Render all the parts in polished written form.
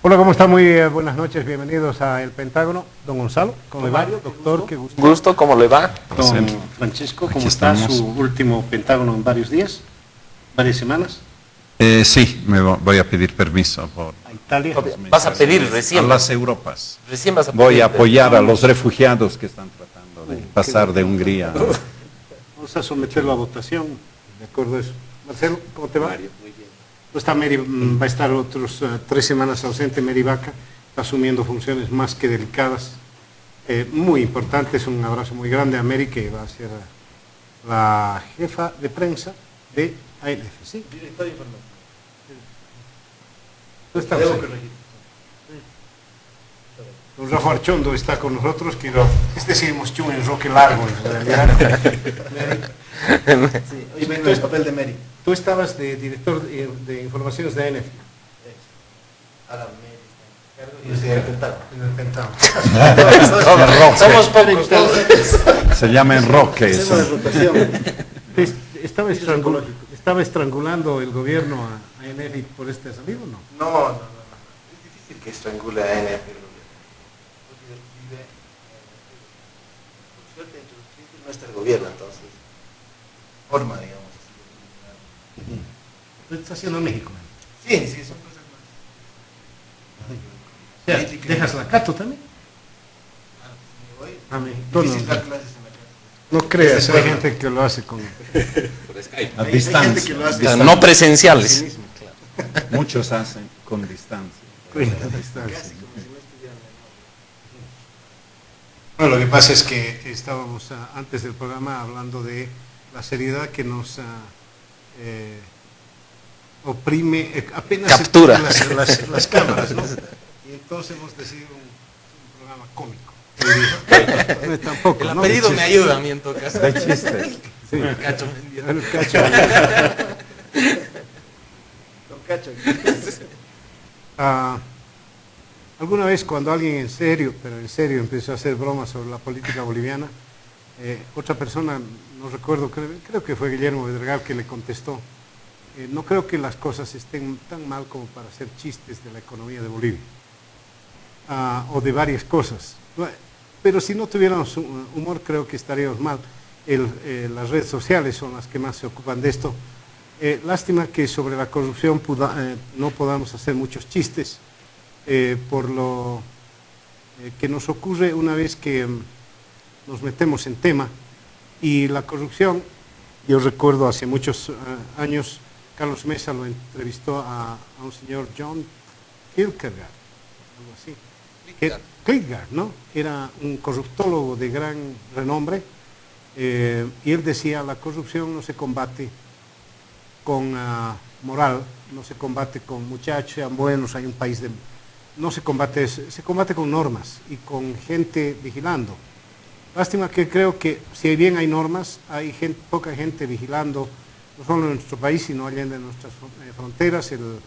Hola, ¿cómo está? Muy buenas noches, bienvenidos a El Pentágono. Don Gonzalo, ¿cómo le va? Doctor, qué gusto. Gusto, ¿cómo le va? Don Francisco, ¿cómo está su último Pentágono en varios días? ¿Varias semanas? Sí, voy a pedir permiso por ¿A Italia? Vas a pedir recién. a las Europas. Recién vas a pedir. Voy a apoyar a los refugiados que están tratando de pasar de Hungría. Vamos a someterlo a votación, de acuerdo a eso. Marcelo, ¿cómo te va? Mario, muy bien. No está Mary, va a estar otros 3 semanas ausente. Mary Vaca está asumiendo funciones más que delicadas, muy importantes. Un abrazo muy grande a Mary, que va a ser la jefa de prensa de ANF, ¿sí? Director de información. ¿Dónde está usted? Don Rafa Archondo está con nosotros, que decimos un enroque largo en realidad. Sí, hoy vengo en el papel de Mary. Tú estabas de director de informaciones de ANF. Ahora Mary está en cargo y yo estoy en el Pentágono. Somos pocos todos. Se llama enroque. Hacemos de rotación. Estaba estrangulando el gobierno a ANF por este salido, ¿no? No. Es difícil que estrangule a ANF el gobierno. Porque vive, por suerte, entre los clientes no está el gobierno, entonces, forma, digamos. ¿Qué está haciendo en México? Sí, son cosas más. O sea, ¿dejas la Cato también? Me voy. A México. Difícil dar clases en la casa. No creas, hay gente que lo hace con... Por Skype. A Hay gente que distancia. lo hace. Distancia. No presenciales. Muchos hacen con distancia. Casi como si no estuvieran. Bueno, lo que pasa es que estábamos antes del programa hablando de la seriedad que nos oprime, apenas Captura. las cámaras, ¿no? Y entonces hemos decidido un programa cómico. Tampoco, El ¿no? apellido me ayuda a mí en todo caso. De chistes. Sí. Cacho. El cacho. Don Cacho. Alguna vez cuando alguien en serio empezó a hacer bromas sobre la política boliviana, otra persona, no recuerdo, creo que fue Guillermo Bedregal, que le contestó: no creo que las cosas estén tan mal como para hacer chistes de la economía de Bolivia, o de varias cosas. Pero si no tuviéramos humor, creo que estaríamos mal. Las redes sociales son las que más se ocupan de esto. Lástima que sobre la corrupción no podamos hacer muchos chistes, por lo que nos ocurre una vez que nos metemos en tema. Y la corrupción, yo recuerdo hace muchos años, Carlos Mesa lo entrevistó a un señor John Kierkegaard, algo así. Kierkegaard, ¿no? Era un corruptólogo de gran renombre, y él decía: la corrupción no se combate con moral, no se combate con muchachos, sean buenos, hay un país de... No se combate eso, se combate con normas y con gente vigilando. Lástima que creo que si bien hay normas, hay poca gente vigilando, no solo en nuestro país, sino allende nuestras fronteras. El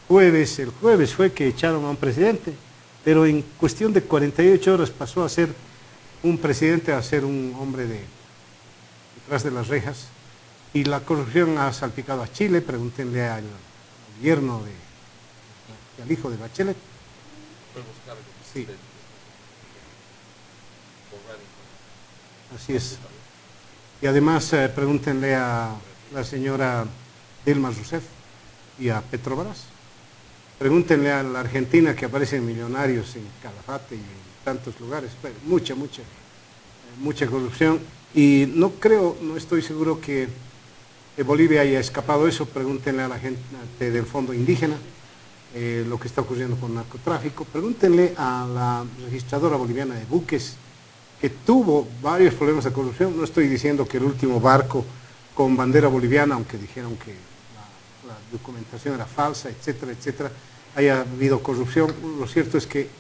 jueves fue que echaron a un presidente, pero en cuestión de 48 horas pasó a ser un presidente a ser un hombre detrás de las rejas. Y la corrupción ha salpicado a Chile. Pregúntenle al gobierno al hijo de Bachelet. Sí. Así es. Y además pregúntenle a la señora Dilma Rousseff y a Petrobras. Pregúntenle a la Argentina, que aparecen millonarios en Calafate y en tantos lugares. Mucha corrupción. Y no estoy seguro que Bolivia haya escapado eso. Pregúntenle a la gente del Fondo Indígena lo que está ocurriendo con narcotráfico. Pregúntenle a la registradora boliviana de buques, que tuvo varios problemas de corrupción. No estoy diciendo que el último barco con bandera boliviana, aunque dijeron que la documentación era falsa, etcétera, etcétera, haya habido corrupción. Lo cierto es que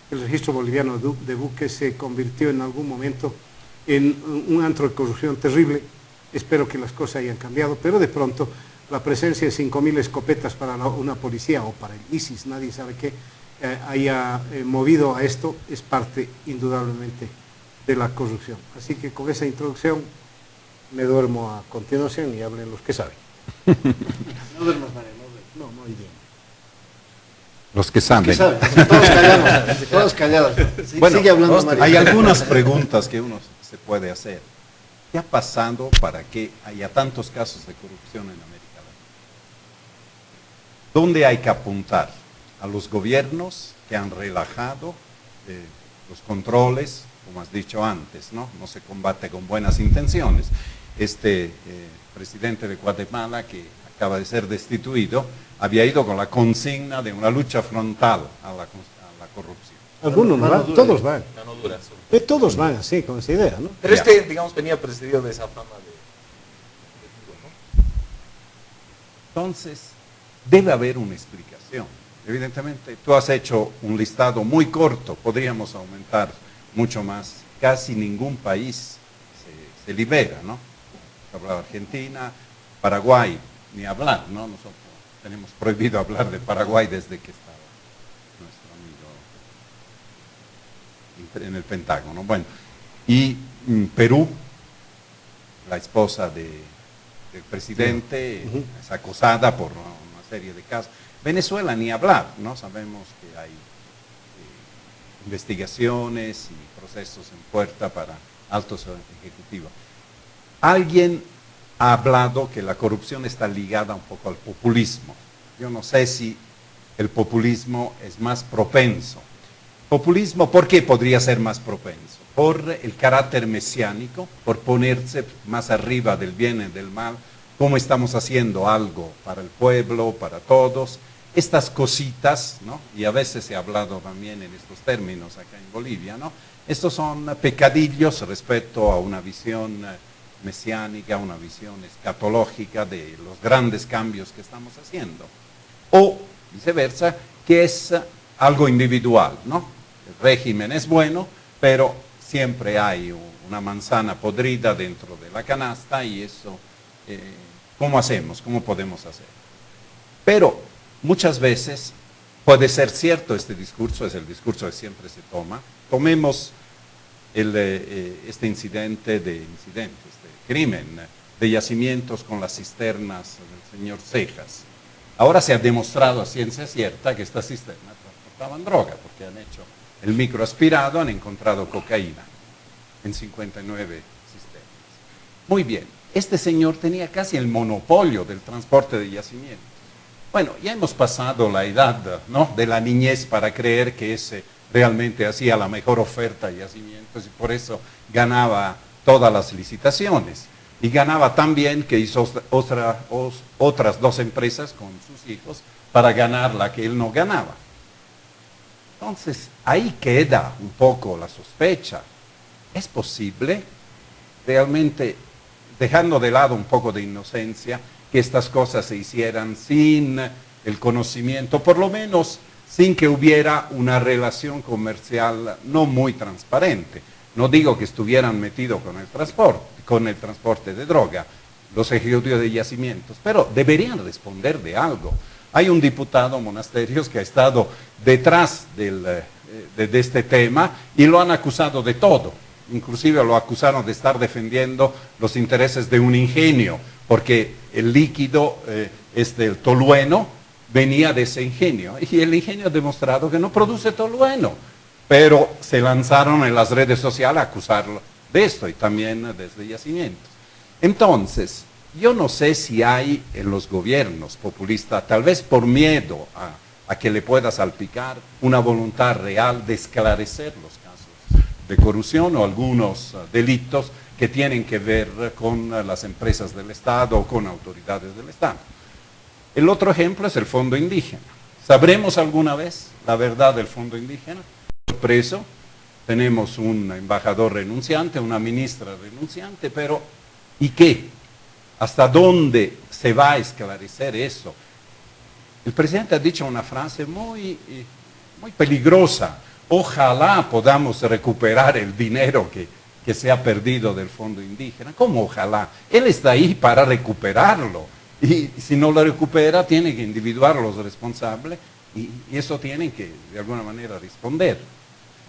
el registro boliviano de buques se convirtió en algún momento en un antro de corrupción terrible. Espero que las cosas hayan cambiado, pero de pronto la presencia de 5.000 escopetas para una policía o para el ISIS, nadie sabe qué, haya movido a esto, es parte indudablemente de la corrupción. Así que con esa introducción me duermo a continuación y hablen los que saben. No duermas, Mario, no duermas. No, muy bien. Los que saben. ¿Qué saben? Todos callados, todos callados. Sí, Bueno, sigue hablando, Mario. hay algunas preguntas que uno se puede hacer. ¿Qué ha pasado para que haya tantos casos de corrupción en América Latina? ¿Dónde hay que apuntar? A los gobiernos que han relajado los controles, como has dicho antes, ¿no? No se combate con buenas intenciones. Presidente de Guatemala, que acaba de ser destituido, había ido con la consigna de una lucha frontal a la corrupción. Algunos no van, todos van. Mano dura. Todos van así, con esa idea, ¿no? Pero este, digamos, venía precedido de esa fama de duro, ¿no? Entonces, debe haber una explicación. Evidentemente, tú has hecho un listado muy corto, podríamos aumentar mucho más. Casi ningún país se libera, ¿no? Hablaba Argentina, Paraguay, ni hablar, ¿no? Nosotros tenemos prohibido hablar de Paraguay desde que estaba nuestro amigo en el Pentágono. Bueno, y Perú, la esposa del presidente, es acosada por una serie de casos. Venezuela, ni hablar, ¿no? Sabemos que hay investigaciones y procesos en puerta para altos ejecutivos. Alguien ha hablado que la corrupción está ligada un poco al populismo. Yo no sé si el populismo es más propenso. Populismo, ¿por qué podría ser más propenso? Por el carácter mesiánico, por ponerse más arriba del bien y del mal, cómo estamos haciendo algo para el pueblo, para todos. Estas cositas, ¿no? Y a veces se ha hablado también en estos términos acá en Bolivia, ¿no? Estos son pecadillos respecto a una visión mesiánica, una visión escatológica de los grandes cambios que estamos haciendo. O viceversa, que es algo individual, ¿no? El régimen es bueno, pero siempre hay una manzana podrida dentro de la canasta y eso, ¿cómo hacemos? ¿Cómo podemos hacer? Pero muchas veces puede ser cierto este discurso, es el discurso que siempre se toma. Tomemos este crimen de yacimientos con las cisternas del señor Cejas. Ahora se ha demostrado a ciencia cierta que estas cisternas transportaban droga, porque han hecho el microaspirado, han encontrado cocaína en 59 cisternas. Muy bien, este señor tenía casi el monopolio del transporte de yacimientos. Bueno, ya hemos pasado la edad, ¿no?, de la niñez para creer que ese realmente hacía la mejor oferta de yacimientos y por eso ganaba todas las licitaciones. Y ganaba tan bien que hizo otras dos empresas con sus hijos para ganar la que él no ganaba. Entonces, ahí queda un poco la sospecha. ¿Es posible realmente, dejando de lado un poco de inocencia, que estas cosas se hicieran sin el conocimiento, por lo menos sin que hubiera una relación comercial no muy transparente? No digo que estuvieran metidos con el transporte de droga, los ejecutivos de yacimientos, pero deberían responder de algo. Hay un diputado, Monasterios, que ha estado detrás de este tema y lo han acusado de todo. Inclusive lo acusaron de estar defendiendo los intereses de un ingenio, porque el líquido, el tolueno, venía de ese ingenio. Y el ingenio ha demostrado que no produce tolueno, pero se lanzaron en las redes sociales a acusarlo de esto y también desde yacimientos. Entonces, yo no sé si hay en los gobiernos populistas, tal vez por miedo a que le pueda salpicar, una voluntad real de esclarecer los casos de corrupción o algunos delitos que tienen que ver con las empresas del Estado o con autoridades del Estado. El otro ejemplo es el Fondo Indígena. ¿Sabremos alguna vez la verdad del Fondo Indígena? Preso, tenemos un embajador renunciante, una ministra renunciante, pero ¿y qué? ¿Hasta dónde se va a esclarecer eso? El presidente ha dicho una frase muy peligrosa: ojalá podamos recuperar el dinero que se ha perdido del Fondo Indígena. ¿Cómo ojalá? Él está ahí para recuperarlo, y si no lo recupera tiene que individuar a los responsables y eso tienen que de alguna manera responder.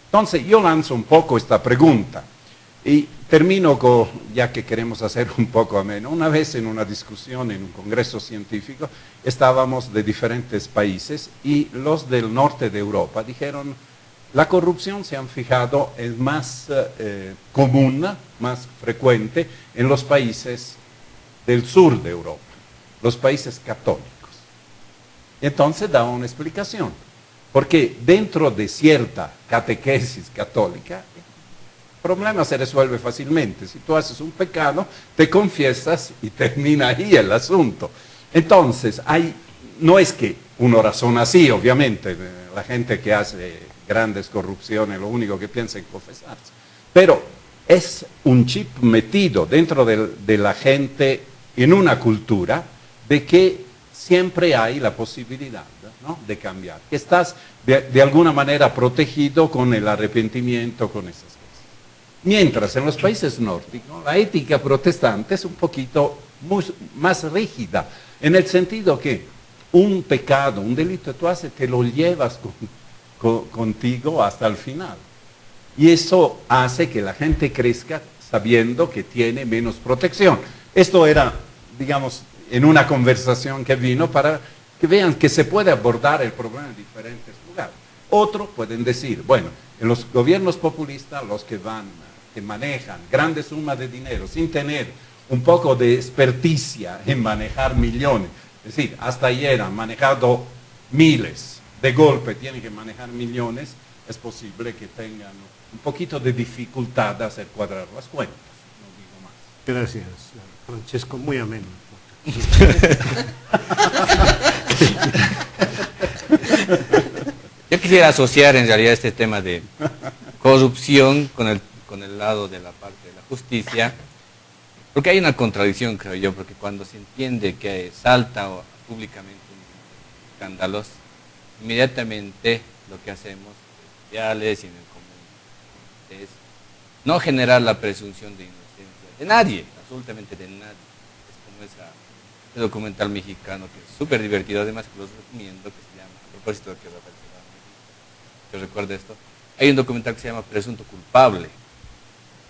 Entonces yo lanzo un poco esta pregunta. Y termino con, ya que queremos hacer un poco ameno, una vez en una discusión en un congreso científico, estábamos de diferentes países y los del norte de Europa dijeron, la corrupción se han fijado es más común, más frecuente en los países del sur de Europa, los países católicos. Entonces da una explicación, porque dentro de cierta catequesis católica, el problema se resuelve fácilmente. Si tú haces un pecado, te confiesas y termina ahí el asunto. Entonces, no es que uno razona así, obviamente, la gente que hace grandes corrupciones lo único que piensa es confesarse, pero es un chip metido dentro de la gente en una cultura de que siempre hay la posibilidad, ¿no?, de cambiar, que estás de alguna manera protegido con el arrepentimiento, con esas cosas. Mientras en los países nórdicos la ética protestante es un poquito más rígida, en el sentido que un pecado, un delito que tú haces, te lo llevas contigo hasta el final. Y eso hace que la gente crezca sabiendo que tiene menos protección. Esto era, digamos, en una conversación que vino para que vean que se puede abordar el problema en diferentes lugares. Otros pueden decir, bueno, en los gobiernos populistas, los que manejan grandes sumas de dinero sin tener un poco de experticia en manejar millones, es decir, hasta ayer han manejado miles, de golpe tienen que manejar millones, es posible que tengan un poquito de dificultad de hacer cuadrar las cuentas, no digo más. Gracias, Francesco, muy ameno. Yo quisiera asociar en realidad este tema de corrupción con el lado de la parte de la justicia, porque hay una contradicción, creo yo, porque cuando se entiende que salta públicamente un escándalos, inmediatamente lo que hacemos en sociales y en el común es no generar la presunción de inocencia de nadie, absolutamente de nadie. Es como ese documental mexicano que es súper divertido, además que los recomiendo, que se llama, a propósito de que Rafael Serrano, que recuerda esto, hay un documental que se llama Presunto Culpable,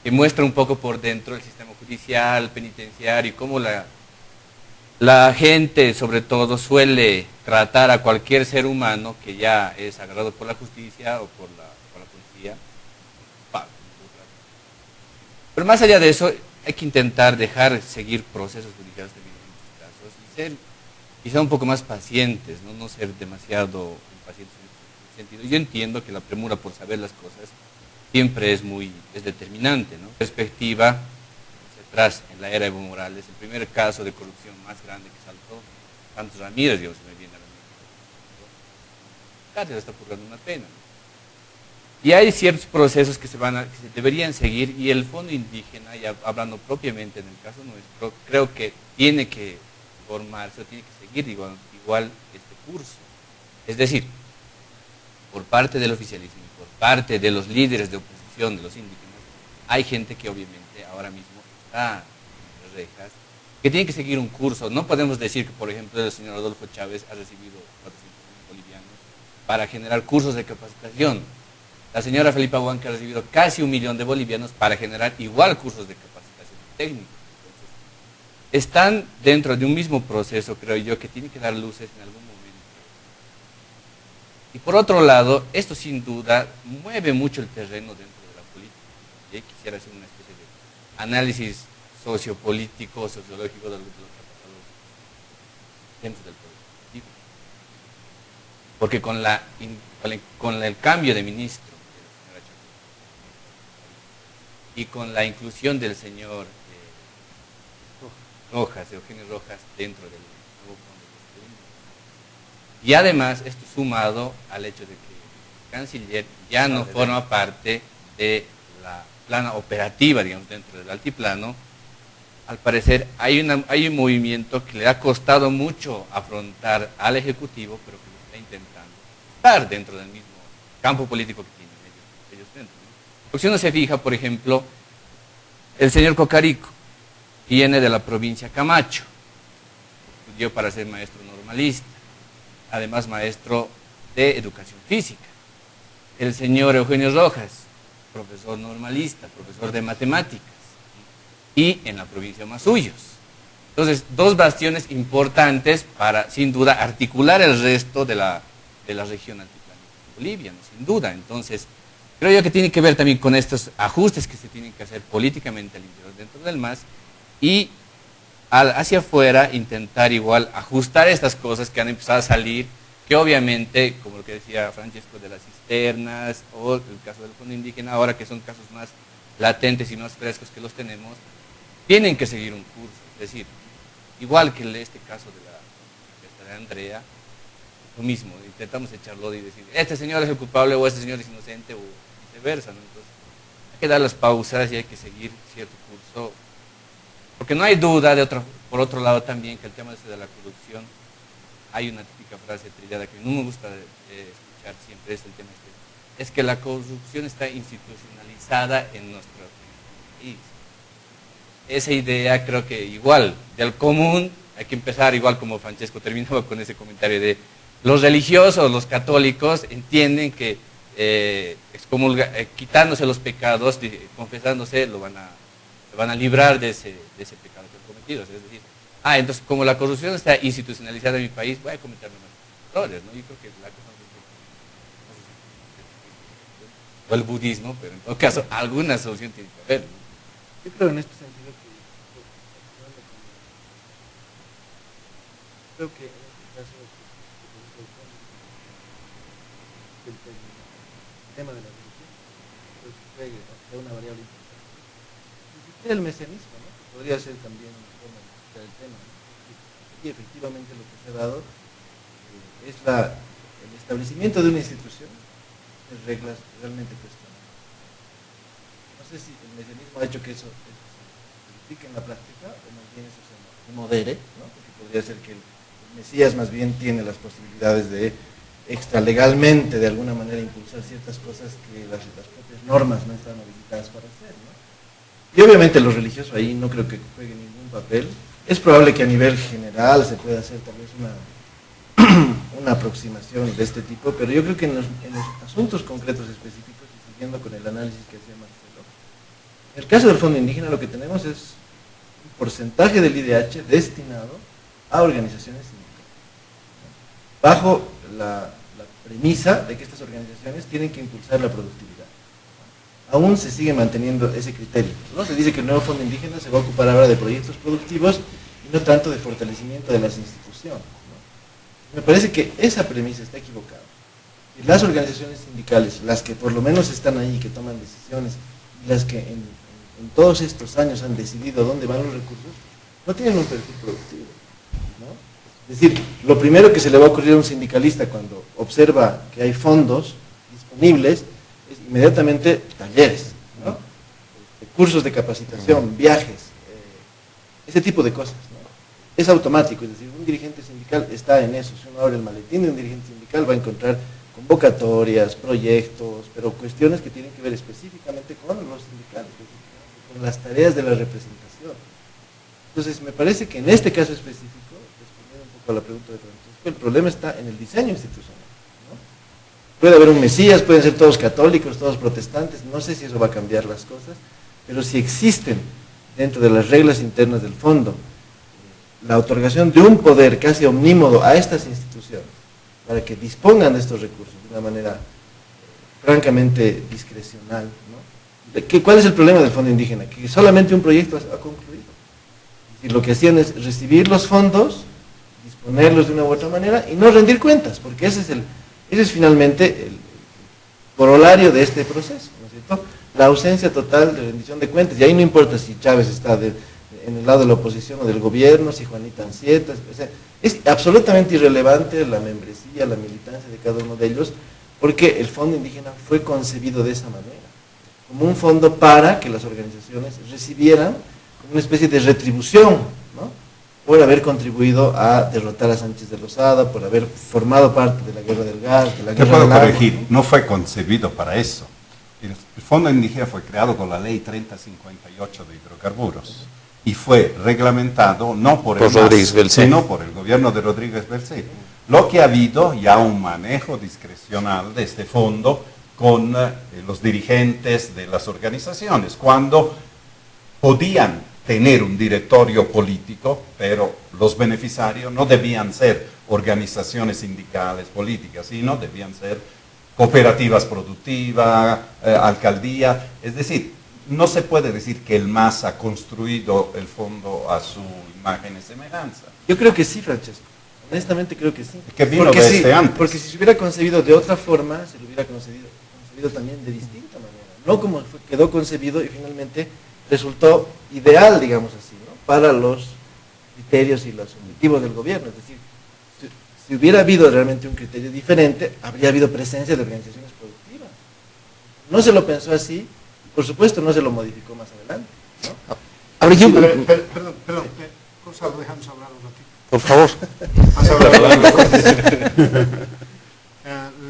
que muestra un poco por dentro el sistema judicial, penitenciario, y cómo la gente, sobre todo, suele tratar a cualquier ser humano que ya es agarrado por la justicia o por la policía. Pero más allá de eso, hay que intentar dejar seguir procesos judiciales también en muchos casos y ser quizá un poco más pacientes, no ser demasiado impacientes en ese sentido. Yo entiendo que la premura por saber las cosas siempre es determinante, ¿no? Perspectiva hacia atrás en la era de Evo Morales, el primer caso de corrupción más grande que saltó, Santos Ramírez, digamos, se me viene a la mente. Cárcel está purgando una pena, ¿no? Y hay ciertos procesos que se deberían seguir, y el fondo indígena, ya hablando propiamente en el caso nuestro, creo que tiene que formarse o tiene que seguir igual este curso. Es decir, por parte del oficialismo, por parte de los líderes de oposición, de los indígenas, hay gente que obviamente ahora mismo está en las rejas, que tiene que seguir un curso. No podemos decir que, por ejemplo, el señor Adolfo Chávez ha recibido 400.000 bolivianos para generar cursos de capacitación. La señora Felipa Huanca ha recibido casi 1 millón de bolivianos para generar igual cursos de capacitación técnica. Entonces, están dentro de un mismo proceso, creo yo, que tiene que dar luces en algún momento. Y por otro lado, esto sin duda mueve mucho el terreno dentro de la política. Y quisiera hacer una especie de análisis sociopolítico, sociológico de lo que ha pasado dentro del poder político. Porque con el cambio de ministro, y con la inclusión del señor Eugenio Rojas, dentro del nuevo plan de gobierno. Y además, esto sumado al hecho de que el canciller ya no forma parte de la plana operativa, digamos, dentro del altiplano. Al parecer hay un movimiento que le ha costado mucho afrontar al Ejecutivo, pero que lo está intentando estar dentro del mismo campo político que tienen ellos dentro, ¿no? Porque si uno se fija, por ejemplo, el señor Cocarico viene de la provincia Camacho, estudió para ser maestro normalista, además maestro de educación física. El señor Eugenio Rojas profesor normalista, profesor de matemáticas, y en la provincia de Masuyos. Entonces, dos bastiones importantes para, sin duda, articular el resto de la región altiplánica boliviana, sin duda. Entonces, creo yo que tiene que ver también con estos ajustes que se tienen que hacer políticamente al interior dentro del MAS y hacia afuera intentar igual ajustar estas cosas que han empezado a salir, que obviamente, como lo que decía Francesco de las cisternas o el caso del fondo indígena, ahora que son casos más latentes y más frescos que los tenemos, tienen que seguir un curso. Es decir, igual que este caso de Andrea, lo mismo, intentamos echarlo y decir, este señor es el culpable o este señor es inocente o viceversa, ¿no? Entonces, hay que dar las pausas y hay que seguir cierto curso, porque no hay duda, por otro lado también, que el tema de la corrupción, hay una típica frase trillada que no me gusta escuchar siempre, es el tema es que la corrupción está institucionalizada en nuestro país. Esa idea creo que igual, del común, hay que empezar igual como Francesco terminaba con ese comentario de los religiosos, los católicos entienden que quitándose los pecados, confesándose, lo van a librar de ese pecado que han cometido. Es decir, entonces como la corrupción está institucionalizada en mi país, voy a cometer menos errores, ¿no? Yo creo que la cosa o el budismo, pero en todo caso alguna solución tiene que haber, ¿no? Yo creo en este sentido creo que en este caso el tema de la religión creo que juegue una variable importante. Y el mesianismo, ¿no? Que podría ser también una forma de explicar el tema, ¿no? Y efectivamente lo que se ha dado es el establecimiento de una institución de reglas realmente cuestionadas. No sé si el mesianismo ha hecho que eso se verifique en la práctica o más bien eso se modere, ¿no? Porque podría ser que el Mesías más bien tiene las posibilidades de extralegalmente de alguna manera impulsar ciertas cosas que las propias normas no están habilitadas para hacer, ¿no? Y obviamente los religiosos ahí no creo que jueguen ningún papel. Es probable que a nivel general se pueda hacer tal vez una aproximación de este tipo, pero yo creo que en los asuntos concretos específicos, y siguiendo con el análisis que hacía Marcelo, en el caso del fondo indígena lo que tenemos es un porcentaje del IDH destinado a organizaciones sindicales, bajo la premisa de que estas organizaciones tienen que impulsar la productividad. Aún se sigue manteniendo ese criterio, ¿no? Se dice que el nuevo fondo indígena se va a ocupar ahora de proyectos productivos y no tanto de fortalecimiento de las instituciones, ¿no? Me parece que esa premisa está equivocada. Y las organizaciones sindicales, las que por lo menos están ahí, que toman decisiones, y las que en todos estos años han decidido dónde van los recursos, no tienen un perfil productivo, ¿no? Es decir, lo primero que se le va a ocurrir a un sindicalista cuando observa que hay fondos disponibles es inmediatamente talleres, ¿no? Cursos de capacitación, viajes, ese tipo de cosas, ¿no? Es automático, es decir, un dirigente sindical está en eso. Si uno abre el maletín de un dirigente sindical va a encontrar convocatorias, proyectos, pero cuestiones que tienen que ver específicamente con los sindicales, con las tareas de la representación. Entonces, me parece que en este caso específico, respondiendo un poco a la pregunta de Francisco, el problema está en el diseño institucional, ¿no? Puede haber un Mesías, pueden ser todos católicos, todos protestantes, no sé si eso va a cambiar las cosas, pero si existen dentro de las reglas internas del fondo la otorgación de un poder casi omnímodo a estas instituciones para que dispongan de estos recursos de una manera francamente discrecional, ¿no? ¿Cuál es el problema del fondo indígena? Que solamente un proyecto ha concluido. Y lo que hacían es recibir los fondos, disponerlos de una u otra manera y no rendir cuentas, porque ese es finalmente el corolario de este proceso, ¿no es cierto? La ausencia total de rendición de cuentas, y ahí no importa si Chávez está en el lado de la oposición o del gobierno, si Juanita Anzieta, o sea, es absolutamente irrelevante la membresía, la militancia de cada uno de ellos, porque el fondo indígena fue concebido de esa manera, como un fondo para que las organizaciones recibieran como una especie de retribución, ¿no? Por haber contribuido a derrotar a Sánchez de Lozada, por haber formado parte de la guerra del gas, de la Te guerra puedo del agua. corregir, no fue concebido para eso. El Fondo Indígena fue creado con la Ley 3058 de hidrocarburos y fue reglamentado no por el Rodríguez MAS, Belcé, sino por el gobierno de Rodríguez Belcé. Lo que ha habido ya un manejo discrecional de este fondo con los dirigentes de las organizaciones, cuando podían tener un directorio político, pero los beneficiarios no debían ser organizaciones sindicales políticas, sino debían ser cooperativas productivas, alcaldía. Es decir, no se puede decir que el MAS ha construido el fondo a su imagen y semejanza. Yo creo que sí, Francesco. Honestamente creo que sí. Que vino porque desde antes. Porque si se hubiera concebido de otra forma, se lo hubiera concebido también de distinta manera. No como quedó concebido y finalmente resultó ideal, digamos así, ¿no? Para los criterios y los objetivos del gobierno. Es decir, si hubiera habido realmente un criterio diferente, habría habido presencia de organizaciones productivas. No se lo pensó así, por supuesto no se lo modificó más adelante, ¿no? Ahora yo, Perdón, Gonzalo, déjanos hablar un ratito. por favor. Vas a hablar.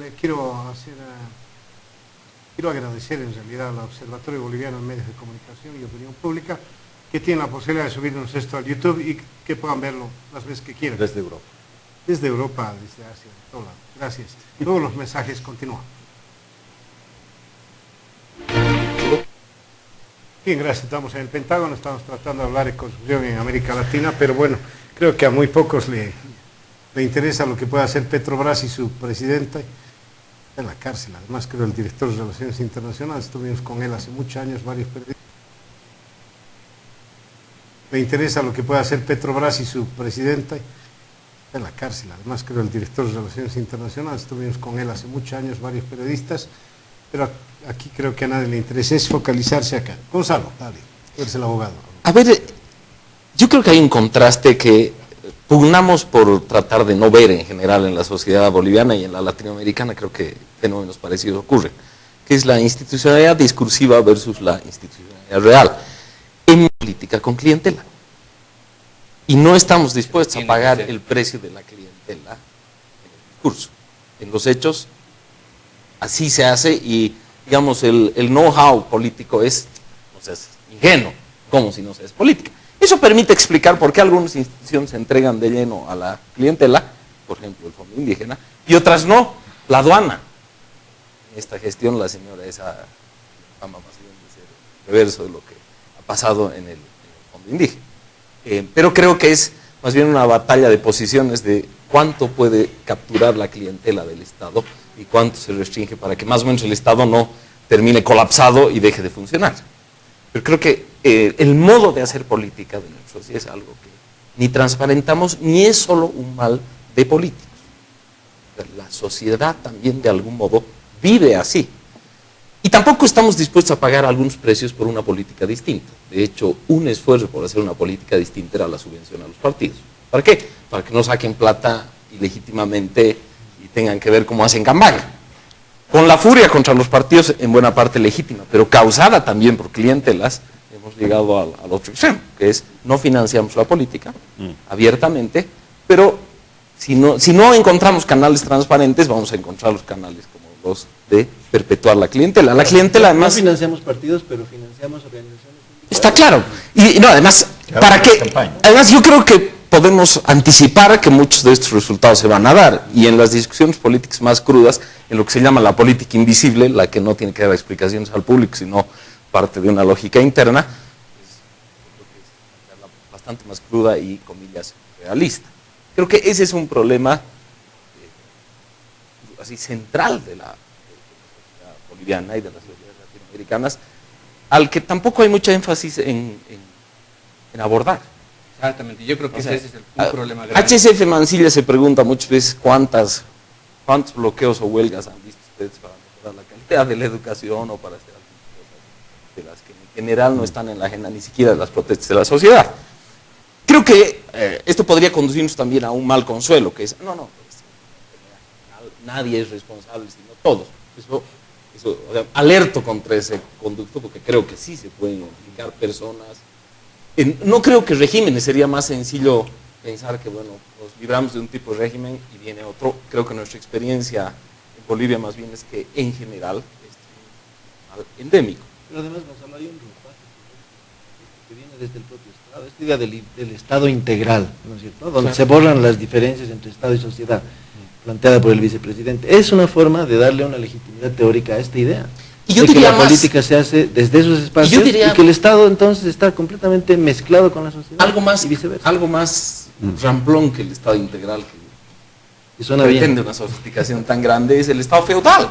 Le quiero agradecer en realidad al Observatorio Boliviano de Medios de Comunicación y Opinión Pública que tiene la posibilidad de subirnos esto al YouTube y que puedan verlo las veces que quieran. Desde Europa. Desde Europa, desde Asia, de todo lado. Gracias. Todos los mensajes continúan. Bien, gracias. Estamos en el Pentágono, estamos tratando de hablar de construcción en América Latina, pero bueno, creo que a muy pocos le interesa lo que pueda hacer Petrobras y su presidenta en la cárcel. Además, creo el director de Relaciones Internacionales, estuvimos con él hace muchos años, varios periodistas. Le interesa lo que pueda hacer Petrobras y su presidenta en la cárcel. Además, creo el director de Relaciones Internacionales, estuvimos con él hace muchos años, varios periodistas, pero aquí creo que a nadie le interesa, es focalizarse acá. Gonzalo, dale, tú eres el abogado. A ver, yo creo que hay un contraste que pugnamos por tratar de no ver en general en la sociedad boliviana y en la latinoamericana. Creo que fenómenos parecidos ocurren, que es la institucionalidad discursiva versus la institucionalidad real en política con clientela. Y no estamos dispuestos a pagar el precio de la clientela en el discurso. En los hechos, así se hace y, digamos, el know-how político es, o sea, es ingenuo, como si no se es política. Eso permite explicar por qué algunas instituciones se entregan de lleno a la clientela, por ejemplo el Fondo Indígena, y otras no, la aduana. En esta gestión la señora esa fama más bien de ser el reverso de lo que ha pasado en el Fondo Indígena. Pero creo que es más bien una batalla de posiciones de cuánto puede capturar la clientela del Estado y cuánto se restringe para que más o menos el Estado no termine colapsado y deje de funcionar. Pero creo que el modo de hacer política de nuestra sociedad es algo que ni transparentamos ni es solo un mal de políticos. La sociedad también de algún modo vive así. Y tampoco estamos dispuestos a pagar algunos precios por una política distinta. De hecho, un esfuerzo por hacer una política distinta era la subvención a los partidos. ¿Para qué? Para que no saquen plata ilegítimamente y tengan que ver cómo hacen campaña. Con la furia contra los partidos, en buena parte legítima, pero causada también por clientelas, hemos llegado al otro extremo, que es no financiamos la política abiertamente, pero si no encontramos canales transparentes, vamos a encontrar los canales como los de perpetuar la clientela. La clientela además... No financiamos partidos, pero financiamos organizaciones. Está claro. Y no, además, ¿para qué? Además, yo creo que podemos anticipar que muchos de estos resultados se van a dar, y en las discusiones políticas más crudas, en lo que se llama la política invisible, la que no tiene que dar explicaciones al público, sino parte de una lógica interna, es bastante más cruda y, comillas, realista. Creo que ese es un problema así central de la sociedad boliviana y de las sociedades latinoamericanas, al que tampoco hay mucha énfasis en abordar. Exactamente, yo creo que ese es un problema grave. HCF Mansilla se pregunta muchas veces cuántos bloqueos o huelgas han visto ustedes para mejorar la calidad de la educación o para hacer algunas cosas de las que en general no están en la agenda ni siquiera de las protestas de la sociedad. Creo que esto podría conducirnos también a un mal consuelo, que es, nadie es responsable sino todos. Eso, o sea, alerto contra ese conducto porque creo que sí se pueden identificar personas. No creo que regímenes, sería más sencillo pensar que, bueno, nos libramos de un tipo de régimen y viene otro. Creo que nuestra experiencia en Bolivia más bien es que en general es endémico. Pero además, Gonzalo, hay un ropaje que viene desde el propio Estado, esta idea del Estado integral, ¿no es cierto? Donde se borran las diferencias entre Estado y sociedad. planteada por el vicepresidente. Es una forma de darle una legitimidad teórica a esta idea. Y yo de que diría la más, política se hace desde esos espacios y que el Estado entonces está completamente mezclado con la sociedad. algo y viceversa. más ramplón que el Estado integral, Y suena que bien. pretende una sofisticación tan grande, es el Estado feudal.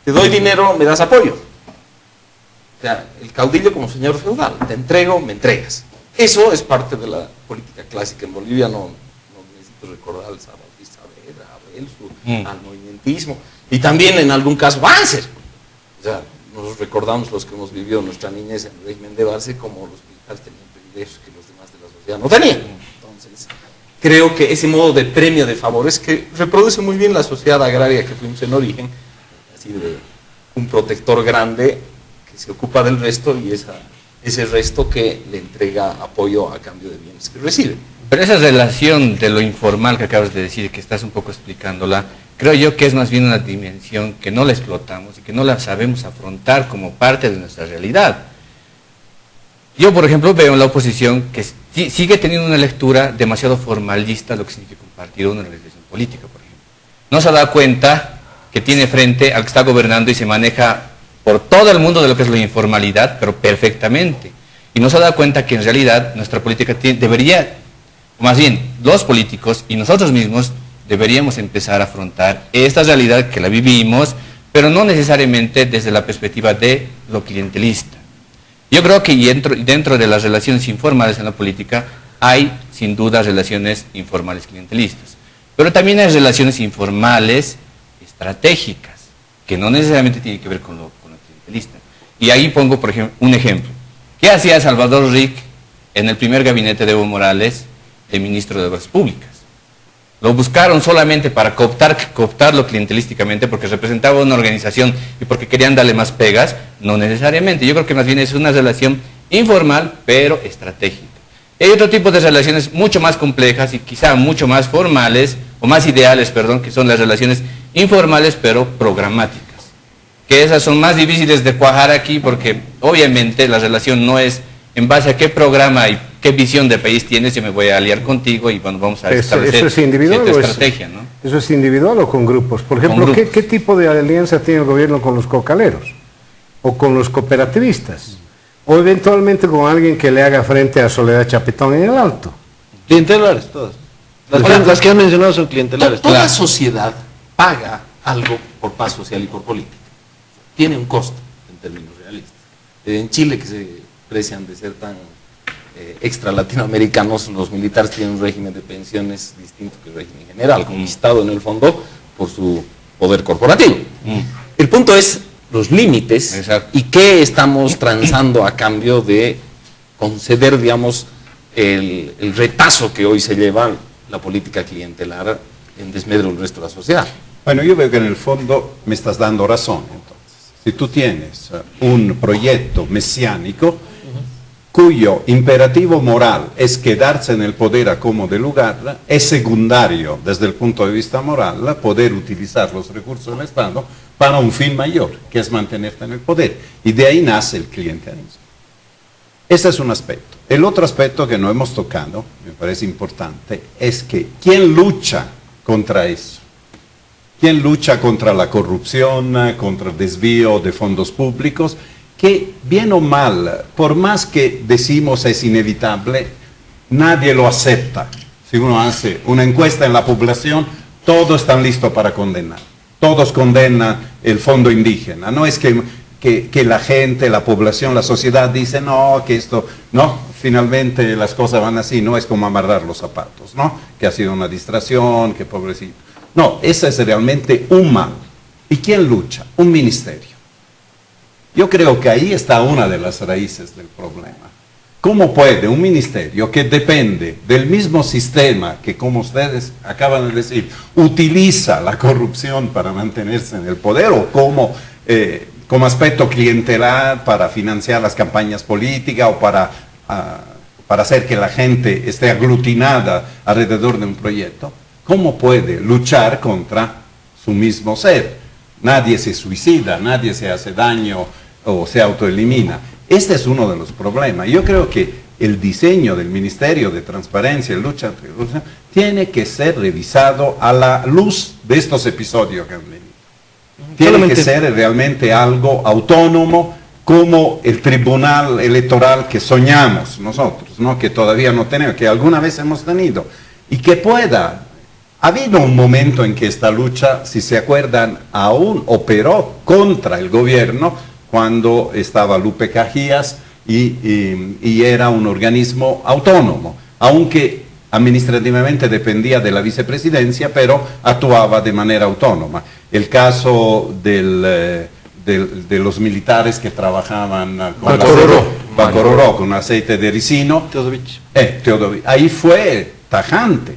Te doy dinero, me das apoyo. O sea, el caudillo como señor feudal, te entrego, me entregas. Eso es parte de la política clásica en Bolivia, no necesito recordar al Bautista Saavedra, a Belsu, al movimentismo, y también en algún caso Banzer. O sea, nos recordamos los que hemos vivido nuestra niñez en el régimen de Barce como los militares tenían privilegios que los demás de la sociedad no tenían. Entonces, creo que ese modo de premio de favores que reproduce muy bien la sociedad agraria que fuimos en origen, así de un protector grande que se ocupa del resto y ese resto que le entrega apoyo a cambio de bienes que recibe. Pero esa relación de lo informal que acabas de decir, que estás un poco explicándola, creo yo que es más bien una dimensión que no la explotamos y que no la sabemos afrontar como parte de nuestra realidad. Yo, por ejemplo, veo en la oposición que sigue teniendo una lectura demasiado formalista de lo que significa un partido o una organización política, por ejemplo. No se ha dado cuenta que tiene frente al que está gobernando y se maneja por todo el mundo de lo que es la informalidad, pero perfectamente. Y no se ha dado cuenta que en realidad nuestra política debería, o más bien, los políticos y nosotros mismos deberíamos empezar a afrontar esta realidad que la vivimos, pero no necesariamente desde la perspectiva de lo clientelista. Yo creo que dentro de las relaciones informales en la política hay, sin duda, relaciones informales clientelistas, pero también hay relaciones informales estratégicas, que no necesariamente tienen que ver con lo clientelista. Y ahí pongo, por ejemplo, un ejemplo. ¿Qué hacía Salvador Rick en el primer gabinete de Evo Morales de ministro de Obras Públicas? Lo buscaron solamente para cooptarlo clientelísticamente porque representaba una organización y porque querían darle más pegas, no necesariamente. Yo creo que más bien es una relación informal, pero estratégica. Y hay otro tipo de relaciones mucho más complejas y quizá mucho más formales, o más ideales, perdón, que son las relaciones informales, pero programáticas. Que esas son más difíciles de cuajar aquí porque obviamente la relación no es en base a qué programa y qué visión de país tienes, yo me voy a aliar contigo y bueno, vamos a establecer ¿Eso es individual cierta o estrategia, ¿no? ¿Eso es individual o con grupos? Por ejemplo, Con grupos. ¿qué tipo de alianza tiene el gobierno con los cocaleros? ¿O con los cooperativistas? ¿O eventualmente con alguien que le haga frente a Soledad Chapetón en el Alto? Clientelares, todas. Las que han mencionado son clientelares. Toda claro. sociedad paga algo por paz social y por política. Tiene un costo en términos realistas. En Chile, que se precian de ser tan extra latinoamericanos, los militares tienen un régimen de pensiones distinto que el régimen general, conquistado en el fondo por su poder corporativo. El punto es los límites. Exacto. Y qué estamos transando a cambio de conceder, digamos, el retazo que hoy se lleva la política clientelar en desmedro del resto de la sociedad. Bueno, yo veo que en el fondo me estás dando razón. Entonces, si tú tienes un proyecto mesiánico cuyo imperativo moral es quedarse en el poder a como de lugar, es secundario desde el punto de vista moral poder utilizar los recursos del Estado para un fin mayor, que es mantenerte en el poder. Y de ahí nace el clientelismo. Ese es un aspecto. El otro aspecto que no hemos tocado, me parece importante, es que ¿quién lucha contra eso? ¿Quién lucha contra la corrupción, contra el desvío de fondos públicos? Que bien o mal, por más que decimos es inevitable, nadie lo acepta. Si uno hace una encuesta en la población, todos están listos para condenar. Todos condenan el fondo indígena. No es que la gente, la población, la sociedad dice, no, que esto, no, finalmente las cosas van así, no es como amarrar los zapatos, ¿no? Que ha sido una distracción, que pobrecito. No, ese es realmente un mal. ¿Y quién lucha? Un ministerio. Yo creo que ahí está una de las raíces del problema. ¿Cómo puede un ministerio que depende del mismo sistema que, como ustedes acaban de decir, utiliza la corrupción para mantenerse en el poder o como aspecto clientelar para financiar las campañas políticas o para hacer que la gente esté aglutinada alrededor de un proyecto? ¿Cómo puede luchar contra su mismo ser? Nadie se suicida, nadie se hace daño o se autoelimina. Este es uno de los problemas. Yo creo que el diseño del Ministerio de Transparencia y Lucha contra la Corrupción tiene que ser revisado a la luz de estos episodios que han venido. Tiene que ser realmente algo autónomo, como el tribunal electoral que soñamos nosotros, ¿no? Que todavía no tenemos, que alguna vez hemos tenido, y que pueda. Ha habido un momento en que esta lucha, si se acuerdan, aún operó contra el gobierno cuando estaba Lupe Cajías y era un organismo autónomo, aunque administrativamente dependía de la vicepresidencia, pero actuaba de manera autónoma. El caso de los militares que trabajaban con Bacororó, con aceite de ricino, Teodovich. Ahí fue tajante.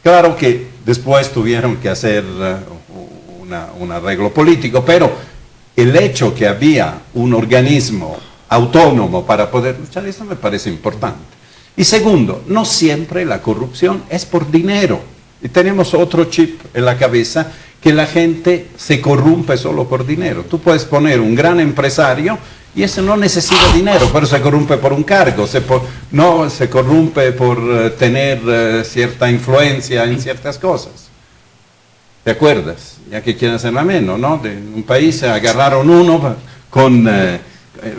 Claro que después tuvieron que hacer un arreglo político, pero el hecho que había un organismo autónomo para poder luchar, eso me parece importante. Y segundo, no siempre la corrupción es por dinero. Y tenemos otro chip en la cabeza, que la gente se corrompe solo por dinero. Tú puedes poner un gran empresario y ese no necesita dinero, pero se corrompe por un cargo, se corrompe por tener cierta influencia en ciertas cosas. ¿Te acuerdas? Ya que quieren hacerla menos, ¿no? De un país agarraron uno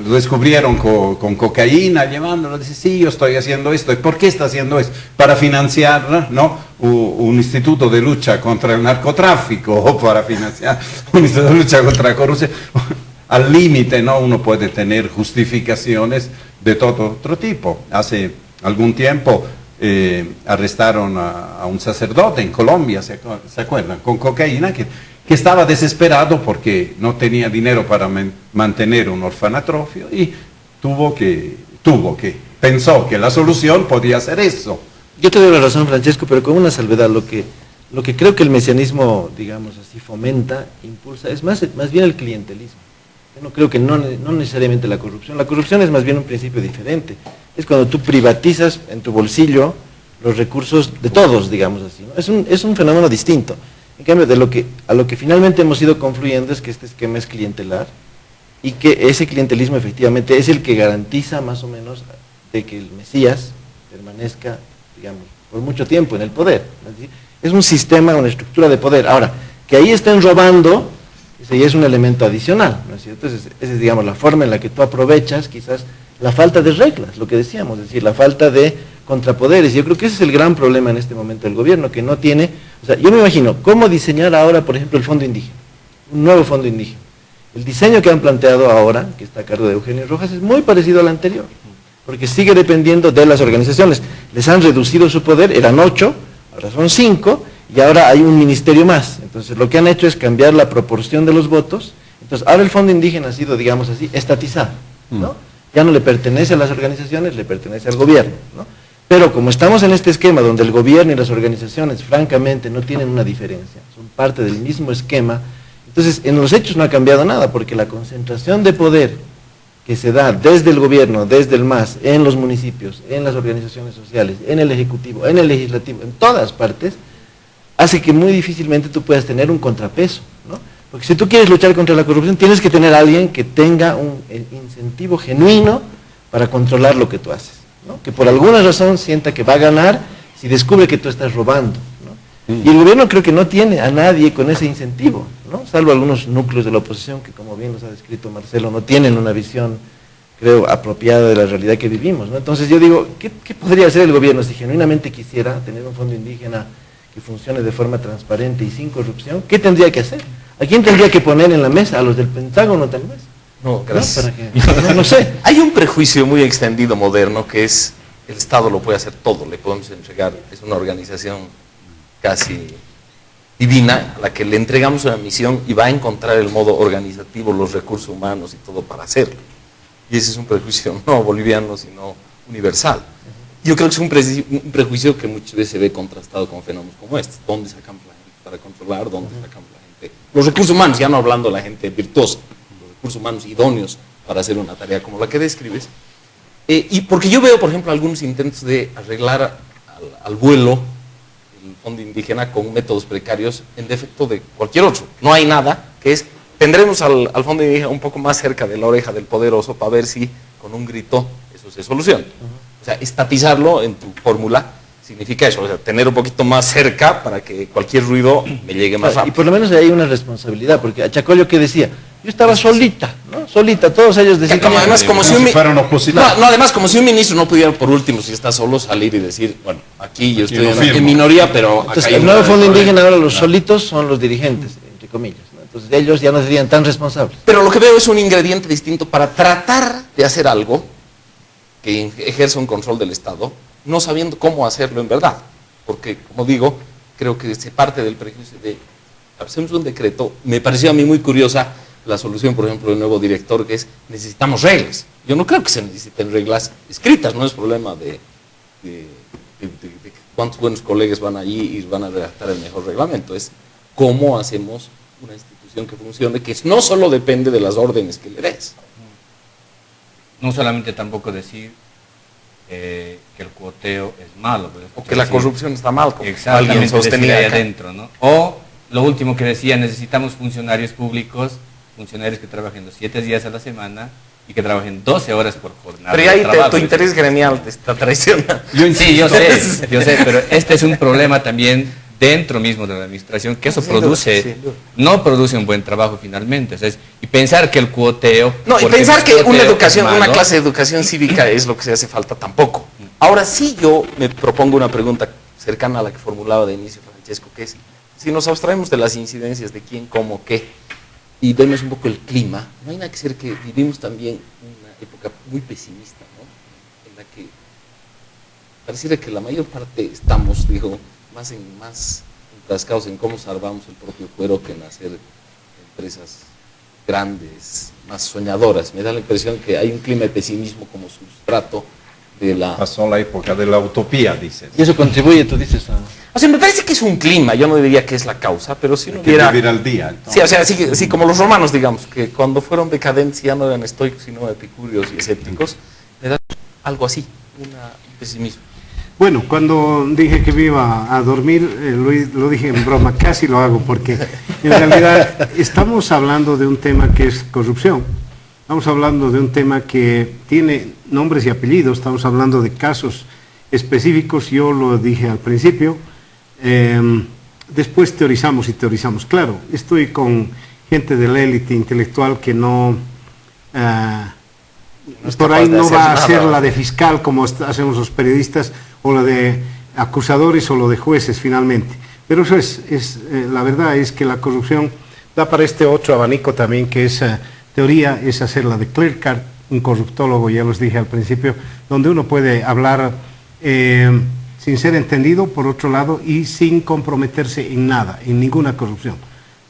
lo descubrieron con cocaína, llevándolo, dice, sí, yo estoy haciendo esto. ¿Y por qué está haciendo esto? Para financiar, ¿no?, un instituto de lucha contra el narcotráfico, o para financiar un instituto de lucha contra la corrupción. Al límite, ¿no?, uno puede tener justificaciones de todo otro tipo. Hace algún tiempo arrestaron a un sacerdote en Colombia, ¿se acuerdan?, con cocaína, que estaba desesperado porque no tenía dinero para mantener un orfanatrofio y pensó que la solución podía ser eso. Yo te doy la razón, Francesco, pero con una salvedad. Lo que creo que el mesianismo, digamos así, fomenta, impulsa, es más bien el clientelismo. Yo no creo que no necesariamente la corrupción. La corrupción es más bien un principio diferente. Es cuando tú privatizas en tu bolsillo los recursos de todos, digamos así, ¿no? Es un fenómeno distinto. En cambio, a lo que finalmente hemos ido confluyendo es que este esquema es clientelar y que ese clientelismo efectivamente es el que garantiza más o menos de que el Mesías permanezca, digamos, por mucho tiempo en el poder. Es un sistema, una estructura de poder. Ahora, que ahí estén robando, ese ya es un elemento adicional, ¿no es cierto? Esa es, digamos, la forma en la que tú aprovechas quizás la falta de reglas, lo que decíamos, es decir, la falta de contrapoderes. Yo creo que ese es el gran problema en este momento del gobierno, que no tiene, o sea, yo me imagino cómo diseñar ahora, por ejemplo, el fondo indígena, un nuevo fondo indígena. El diseño que han planteado ahora, que está a cargo de Eugenio Rojas, es muy parecido al anterior, porque sigue dependiendo de las organizaciones. Les han reducido su poder, eran 8, ahora son 5, y ahora hay un ministerio más. Entonces lo que han hecho es cambiar la proporción de los votos. Entonces ahora el fondo indígena ha sido, digamos así, estatizado, ¿no? Ya no le pertenece a las organizaciones, le pertenece al gobierno, ¿no? Pero como estamos en este esquema donde el gobierno y las organizaciones francamente no tienen una diferencia, son parte del mismo esquema, entonces en los hechos no ha cambiado nada, porque la concentración de poder que se da desde el gobierno, desde el MAS, en los municipios, en las organizaciones sociales, en el ejecutivo, en el legislativo, en todas partes, hace que muy difícilmente tú puedas tener un contrapeso, ¿no? Porque si tú quieres luchar contra la corrupción, tienes que tener a alguien que tenga un incentivo genuino para controlar lo que tú haces, ¿no? Que por alguna razón sienta que va a ganar si descubre que tú estás robando, ¿no? Y el gobierno creo que no tiene a nadie con ese incentivo, ¿no? Salvo algunos núcleos de la oposición que, como bien nos ha descrito Marcelo, no tienen una visión, creo, apropiada de la realidad que vivimos, ¿no? Entonces yo digo, ¿qué podría hacer el gobierno si genuinamente quisiera tener un fondo indígena que funcione de forma transparente y sin corrupción? ¿Qué tendría que hacer? ¿A quién tendría que poner en la mesa? ¿A los del Pentágono tal vez? No, gracias. ¿No? No sé. Hay un prejuicio muy extendido moderno que es el Estado lo puede hacer todo, le podemos entregar, es una organización casi divina a la que le entregamos una misión y va a encontrar el modo organizativo, los recursos humanos y todo para hacerlo. Y ese es un prejuicio no boliviano, sino universal. Yo creo que es un prejuicio que muchas veces se ve contrastado con fenómenos como este. ¿Dónde sacan la gente para controlar? ¿Dónde sacan la gente? Los recursos humanos, ya no hablando de la gente virtuosa, los recursos humanos idóneos para hacer una tarea como la que describes. Y porque yo veo, por ejemplo, algunos intentos de arreglar al vuelo el fondo indígena con métodos precarios en defecto de cualquier otro. No hay nada que es, tendremos al fondo indígena un poco más cerca de la oreja del poderoso para ver si con un grito eso se soluciona. O sea, estatizarlo en tu fórmula significa eso, o sea, tener un poquito más cerca para que cualquier ruido me llegue más Y rápido. por lo menos hay una responsabilidad, porque a Chacollo que decía, yo estaba solita, ¿no? Solita, todos ellos decían Como además, como si un fueran opositores. no, además, como si un ministro no pudiera, por último, si está solo, salir y decir, bueno, aquí yo estoy lo firmo. en minoría, pero acá Entonces, hay el un nuevo grave fondo problema. indígena, ahora los solitos son los dirigentes, entre comillas, ¿no? Entonces ellos ya no serían tan responsables. Pero lo que veo es un ingrediente distinto para tratar de hacer algo que ejerza un control del Estado, no sabiendo cómo hacerlo en verdad. Porque, como digo, creo que se parte del prejuicio de, hacemos un decreto, me pareció a mí muy curiosa la solución, por ejemplo, del nuevo director, que es, necesitamos reglas. Yo no creo que se necesiten reglas escritas, no es problema de cuántos buenos colegas van allí y van a redactar el mejor reglamento, es cómo hacemos una institución que funcione, que no solo depende de las órdenes que le des. No solamente tampoco decir que el cuoteo es malo. Pero O que la decir, corrupción está mal, como exactamente, alguien sostenía decir ahí acá. adentro, ¿no? O lo último que decía, necesitamos funcionarios públicos, funcionarios que trabajen los 7 días a la semana y que trabajen 12 horas por jornada. Pero ya de ahí trabajo. tu interés gremial te está traicionando. Sí, yo sé, pero este es un problema también dentro mismo de la administración, que eso Sin duda, produce, sin duda. no produce un buen trabajo finalmente. O sea, y pensar que el cuoteo... No, y porque pensar el que cuoteo una es educación, una malo, clase de educación cívica es lo que se hace falta tampoco. Ahora sí yo me propongo una pregunta cercana a la que formulaba de inicio Francesco, que es, si nos abstraemos de las incidencias de quién, cómo, qué, y vemos un poco el clima, no hay nada que ser que vivimos también una época muy pesimista, ¿no? En la que pareciera que la mayor parte estamos, digo, más enfrascados en cómo salvamos el propio cuero que en hacer empresas grandes, más soñadoras. Me da la impresión que hay un clima de pesimismo como sustrato de la... Pasó la época de la utopía, dices. Y eso contribuye, tú dices, a... O sea, me parece que es un clima, yo no diría que es la causa, pero si uno Hay que viera... vivir al día. Sí, o sea, sí, como los romanos, digamos, que cuando fueron decadentes ya no eran estoicos, sino epicúreos y escépticos, me da algo así, un pesimismo. Bueno, cuando dije que me iba a dormir, lo dije en broma, casi lo hago, porque en realidad estamos hablando de un tema que es corrupción, estamos hablando de un tema que tiene nombres y apellidos, estamos hablando de casos específicos, yo lo dije al principio, después teorizamos y teorizamos. Claro, estoy con gente de la élite intelectual que no es por capaz ahí de no hacer va a nada. ser la de fiscal como hacemos los periodistas, o la de acusadores o lo de jueces finalmente. Pero eso la verdad es que la corrupción da para este otro abanico también, que es teoría, es hacer la de clear cut, un corruptólogo, ya los dije al principio, donde uno puede hablar sin ser entendido, por otro lado, y sin comprometerse en nada, en ninguna corrupción.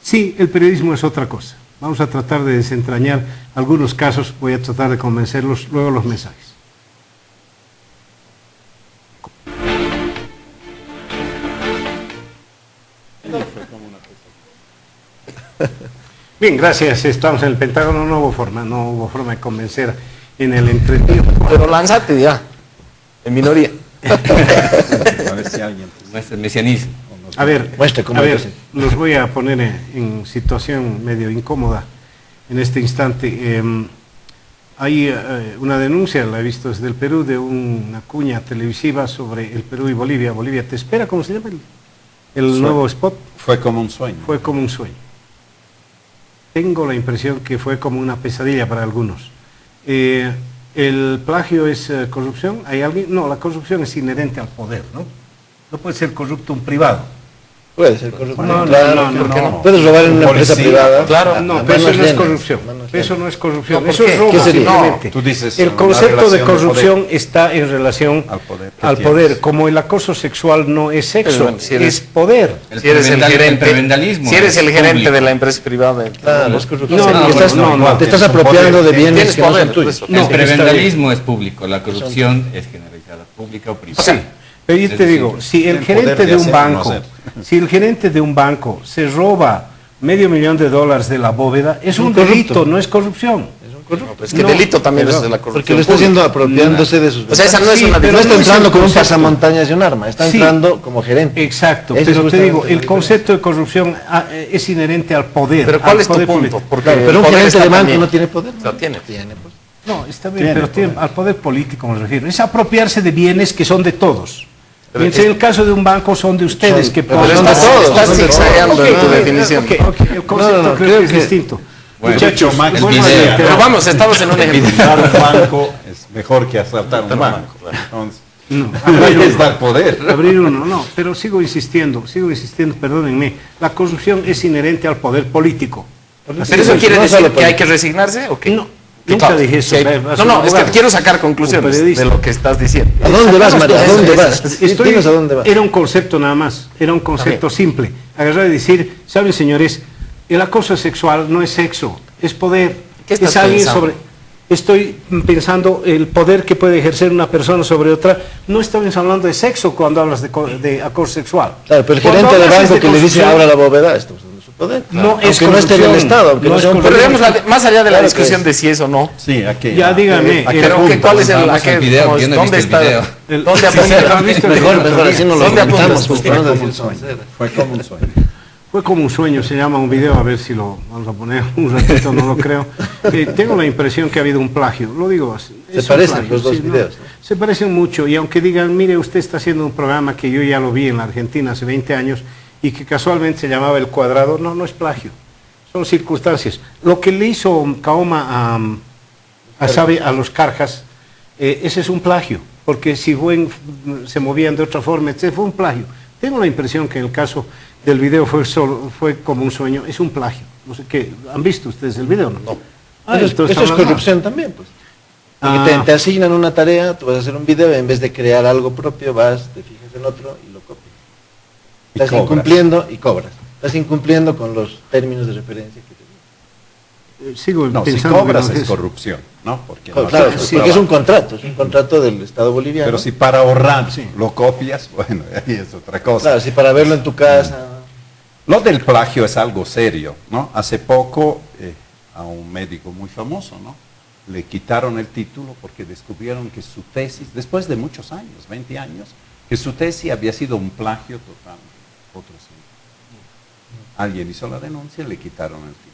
Sí, el periodismo es otra cosa. Vamos a tratar de desentrañar algunos casos, voy a tratar de convencerlos, luego los mensajes. Bien, gracias. Estamos en el Pentágono, no hubo forma de convencer en el entretío. Pero lánzate ya, en minoría. A ver si alguien... Nuestro mesianismo. A ver, Muestra cómo es. los voy a poner en situación medio incómoda en este instante. Hay una denuncia, la he visto desde el Perú, de una cuña televisiva sobre el Perú y Bolivia. Bolivia te espera, ¿cómo se llama el nuevo spot? Fue como un sueño. Fue como un sueño. Tengo la impresión que fue como una pesadilla para algunos. ¿El plagio es corrupción? ¿Hay alguien? No, la corrupción es inherente al poder, ¿no? No puede ser corrupto un privado. Puede ser corrupción. No, claro, no, ¿por qué no. Puedes robar en una Policía, empresa privada. claro. No, a pero eso manos no es llenas, corrupción. manos Eso llenas. no es corrupción. No, ¿por Eso qué? es robo ¿Qué sería? simplemente. Tú dices El una concepto de relación corrupción está en relación al poder que al tienes. poder. Como el acoso sexual no es Pero sexo, bueno, si eres- es poder. Si eres el gerente, prebendalismo si eres es el gerente público. de la empresa privada, Claro, es corrupción. No, no, Te estás- no, no, te estás tienes un apropiando poder. de bienes Tienes que no poder, son tuyos. por eso. No, el está prebendalismo es público, la corrupción es generalizada, pública o privada. Sí, pero yo te digo, si el el gerente poder de de un hacer o no banco, hacer. si el gerente de un banco se roba $500,000 de la bóveda, es un corrupto. delito, no es corrupción. No, pues es que No, delito también pero- es de la corrupción. Porque lo está haciendo apropiándose de sus... O sea, esa no es Sí, una pero no está no es entrando el como un concepto. pasamontañas y un arma, está Sí. entrando como gerente. Exacto, Ese es pero te justamente digo, la el diferencia. concepto de corrupción es inherente al poder. Pero ¿cuál al es tu poder punto? político. Porque Claro, el pero un poder gerente está de banco también. no tiene poder. Lo tiene. Tiene, pues. No, está bien, pero al poder político me refiero. Es apropiarse de bienes que son de todos. En el caso de un banco son de ustedes, que pero ponen... estás exagerando en tu definición. El concepto creo que es distinto. Bueno, Muchachos, Max, bueno, el video. Pero vamos, estamos en un ejemplo. Asaltar un banco es mejor que asaltar un banco. Entonces, no, es dar poder. abrir uno, no, pero sigo insistiendo, perdónenme, la corrupción es inherente al poder político. ¿Pero eso quiere decir que hay que resignarse o qué? No, nunca dije eso. No, es que quiero sacar conclusiones de lo que estás diciendo. ¿A dónde vas, María? ¿A dónde vas? Dinos a dónde vas. Era un concepto nada más, era un concepto simple. Agarrar y decir, saben señores, el acoso sexual no es sexo, es poder. ¿Qué estás es alguien pensando? sobre... Estoy pensando el poder que puede ejercer una persona sobre otra. No estamos hablando de sexo cuando hablas de acoso sexual. Claro, pero el Cuando gerente del hablas banco de que le dice corrupción, abra la bóveda, estamos hablando de su poder. No es aunque no esté en el corrupción, Estado, aunque no no es sea un Pero corrupción. digamos, más allá de la Claro que discusión es. de si es o no, Sí, aquí. Ya dígame, ¿cuál es el Vamos al video, cómo yo es? no he ¿Dónde visto el está? video. ¿Dónde apunta? ¿Has visto el Mejor, video? mejor así no lo ¿Dónde comentamos. apuntas? Pues, para no decir- Fue como un sueño. Fue como un sueño, se llama un video, a ver si lo vamos a poner un ratito, no lo creo. Tengo la impresión que ha habido un plagio, lo digo así. Se es un parecen plagio, los dos sí, ¿no? videos, ¿no? Se parecen mucho, y aunque digan, mire, usted está haciendo un programa que yo ya lo vi en la Argentina hace 20 años, y que casualmente se llamaba El Cuadrado, no es plagio, son circunstancias. Lo que le hizo Kaoma a los Carjas, ese es un plagio, porque si se movían de otra forma, etc., fue un plagio. Tengo la impresión que en el caso del video fue como un sueño, es un plagio. No sé qué, ¿han visto ustedes el video? No. Eso es corrupción también, pues. Porque te asignan una tarea, tú vas a hacer un video, en vez de crear algo propio, vas, te fijas en otro y lo copias. Y Estás cobras. incumpliendo y cobras. Estás incumpliendo con los términos de referencia que te di. Sigo No, si pensando que cobras no es corrupción, ¿no? Porque no Claro, haces tu porque es un trabajo. contrato del Estado boliviano. Pero si para ahorrar lo copias, bueno, ahí es otra cosa. Claro, si para verlo en tu casa. Lo del plagio es algo serio, ¿no? Hace poco a un médico muy famoso, ¿no? Le quitaron el título porque descubrieron que su tesis, después de muchos años, 20 años, que su tesis había sido un plagio total. Alguien hizo la denuncia y le quitaron el título.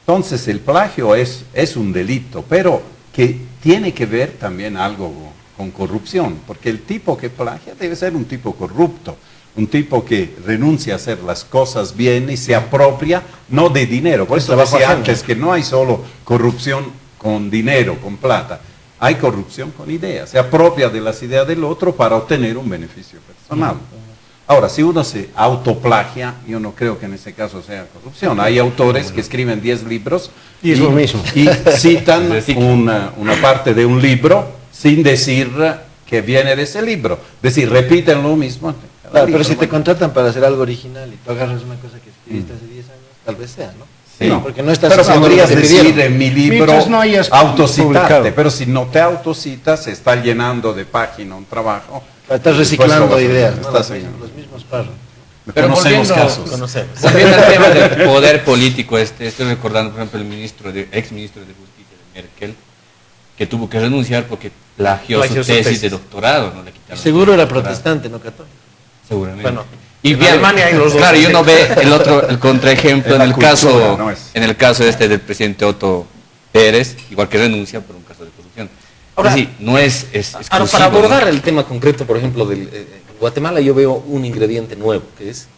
Entonces el plagio es un delito, pero que tiene que ver también algo con corrupción, porque el tipo que plagia debe ser un tipo corrupto, un tipo que renuncia a hacer las cosas bien y se apropia, no de dinero. Por eso Trabajo decía ajeno. antes que no hay solo corrupción con dinero, con plata, hay corrupción con ideas, se apropia de las ideas del otro para obtener un beneficio personal. Ahora, si uno se autoplagia, yo no creo que en ese caso sea corrupción. Hay autores que escriben 10 libros Y es lo mismo. y citan una parte de un libro sin decir que viene de ese libro. Es decir, repiten lo mismo. Claro, pero si te contratan para hacer algo original y tú agarras una cosa que escribiste hace 10 años, tal vez sea, ¿no? Sí. No, porque no estás pero haciendo lo podrías que te decir pidieron. en mi libro Mientras no hayas autocitarte, publicado. pero si no te autocitas, se está llenando de página un trabajo. Estás Después reciclando lo vas a- ideas, ¿no? estás Los en- mismos- los mismos párrafos. Pero conocemos volviendo- casos. Volviendo al tema del poder político, estoy recordando, por ejemplo, el ex ministro de Justicia de Merkel, que tuvo que renunciar porque plagió su tesis de doctorado, no le quitaron. Seguro el era doctorado. protestante, no católico. Seguramente. Bueno, y en bien, Alemania hay los dos. claro, y uno ve el contraejemplo Es en la el cultura, caso, no es- en el caso del presidente Otto Pérez, igual que renuncia por un caso de corrupción. Ahora- sí, no es Ahora, exclusivo, para abordar ¿no? el tema concreto, por ejemplo, del Guatemala, yo veo un ingrediente nuevo, que es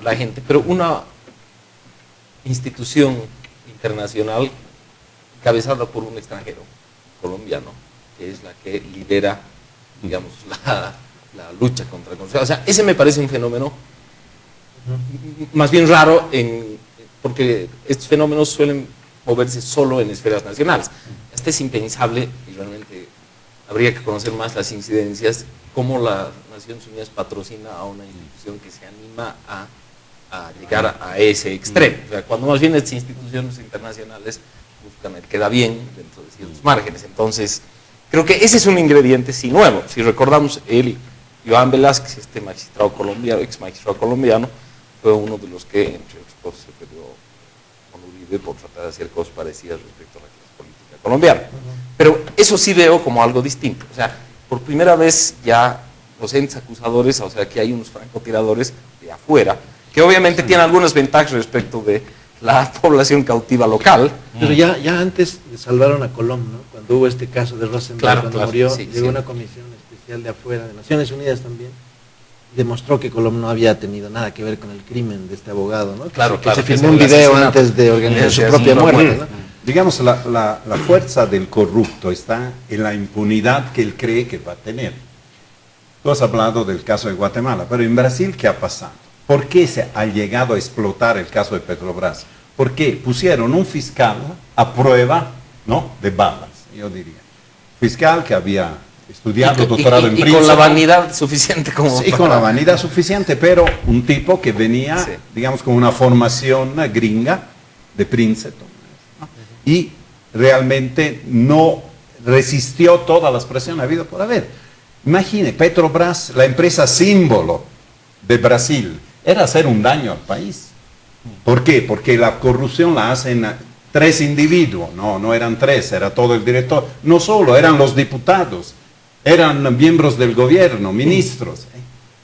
la gente, pero una institución internacional encabezada por un extranjero, colombiano, que es la que lidera, digamos, la lucha contra la corrupción. O sea, ese me parece un fenómeno más bien raro, porque estos fenómenos suelen moverse solo en esferas nacionales. Este es impensable y realmente habría que conocer más las incidencias, cómo las Naciones Unidas patrocina a una institución que se anima a llegar a ese extremo. O sea, cuando más bien estas instituciones internacionales buscan el que da bien dentro de ciertos márgenes. Entonces, creo que ese es un ingrediente sí nuevo. Si recordamos, Iván Velázquez, este magistrado colombiano, ex magistrado colombiano, fue uno de los que, entre otras cosas, se peleó con Uribe por tratar de hacer cosas parecidas respecto a la clase política colombiana. Pero eso sí veo como algo distinto. O sea, por primera vez ya los entes acusadores, o sea, que hay unos francotiradores de afuera, que obviamente tienen algunas ventajas respecto de la población cautiva local. Pero ya antes salvaron a Colom, ¿no? Cuando hubo este caso de Rosenberg, Claro, cuando claro, murió, sí, llegó sí. una comisión especial de afuera, de Naciones Unidas también, demostró que Colom no había tenido nada que ver con el crimen de este abogado, ¿no? Claro, que claro, se que filmó es un el video asesinato. antes de organizar Sí, su sí, propia es muerte, muerte. ¿no? Digamos, la fuerza del corrupto está en la impunidad que él cree que va a tener. Tú has hablado del caso de Guatemala, pero en Brasil, ¿qué ha pasado? ¿Por qué se ha llegado a explotar el caso de Petrobras? Porque pusieron un fiscal a prueba, ¿no?, de balas, yo diría. Fiscal que había estudiado, doctorado en y con Princeton. la vanidad suficiente como Sí, con la vanidad suficiente, pero un tipo que venía, Sí. digamos, con una formación gringa de Princeton, ¿no? Y realmente no resistió todas las presiones habidas por haber. Imagine, Petrobras, la empresa símbolo de Brasil, era hacer un daño al país. ¿Por qué? Porque la corrupción la hacen 3 individuos, no eran 3, era todo el director, no solo, eran los diputados, eran miembros del gobierno, ministros,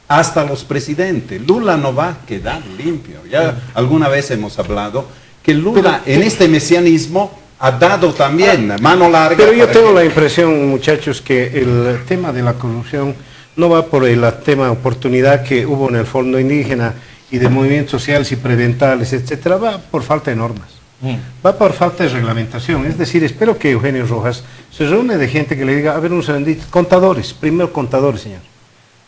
hasta los presidentes. Lula no va a quedar limpio. Ya alguna vez hemos hablado que Lula en este mesianismo ha dado también mano larga. Pero yo para tengo que- la impresión, muchachos, que el tema de la corrupción no va por el tema de oportunidad que hubo en el Fondo Indígena y de movimientos sociales y preventales, etcétera, va por falta de normas. Va por falta de reglamentación. Es decir, espero que Eugenio Rojas se reúne de gente que le diga, a ver, un segundito, contadores, primero contadores, señor.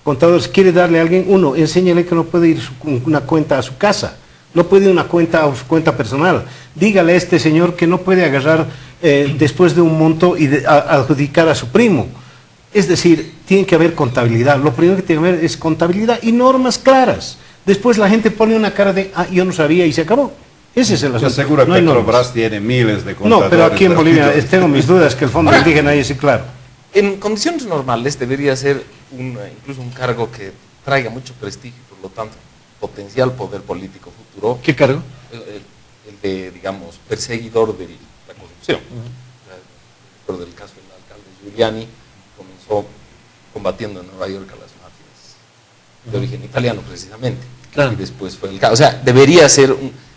Contadores, quiere darle a alguien, uno, enséñale que no puede ir una cuenta a su casa, no puede ir una cuenta a su cuenta personal. Dígale a este señor que no puede agarrar después de un monto y adjudicar a su primo. Es decir, tiene que haber contabilidad. Lo primero que tiene que haber es contabilidad y normas claras. Después la gente pone una cara de, yo no sabía y se acabó. Ese es el Yo asunto. seguro que No hay normas. Petrobras tiene miles de contadores. No, pero aquí en Bolivia gratuitos. tengo mis dudas que el Fondo Indígena ahí sí, claro. En condiciones normales debería ser incluso un cargo que traiga mucho prestigio y por lo tanto potencial poder político futuro, ¿Qué cargo? el de, digamos, perseguidor de la corrupción. Recuerdo el caso del alcalde Giuliani, comenzó combatiendo en Nueva York a las mafias de origen italiano precisamente. Claro. Y después fue el caso. O sea, debería ser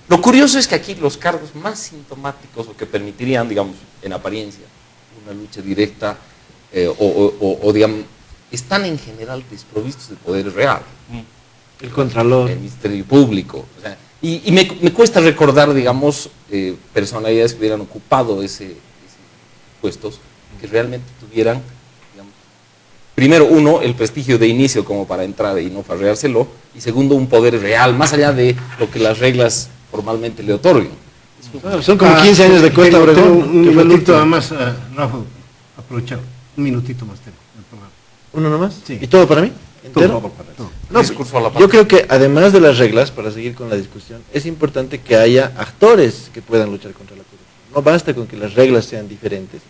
Lo curioso es que aquí los cargos más sintomáticos o que permitirían, digamos, en apariencia, una lucha directa o digamos, están en general desprovistos de poder real. El Contralor. El Ministerio Público. O sea, y me cuesta recordar, digamos, personalidades que hubieran ocupado ese puestos, que realmente tuvieran, digamos, primero, uno, el prestigio de inicio como para entrar y no farreárselo, y segundo, un poder real, más allá de lo que las reglas formalmente le otorguen. Bueno, son como 15 años de Costa tengo Obregón. un ¿Qué fue minutito Tito? nada más, Rafa, aprovechar. Un minutito más tengo el programa. ¿Uno nomás? Sí. ¿Y todo para mí? ¿Entero? Todo para eso. No, Discurso a la yo creo que además de las reglas, para seguir con la discusión, es importante que haya actores que puedan luchar contra la corrupción. No basta con que las reglas sean diferentes.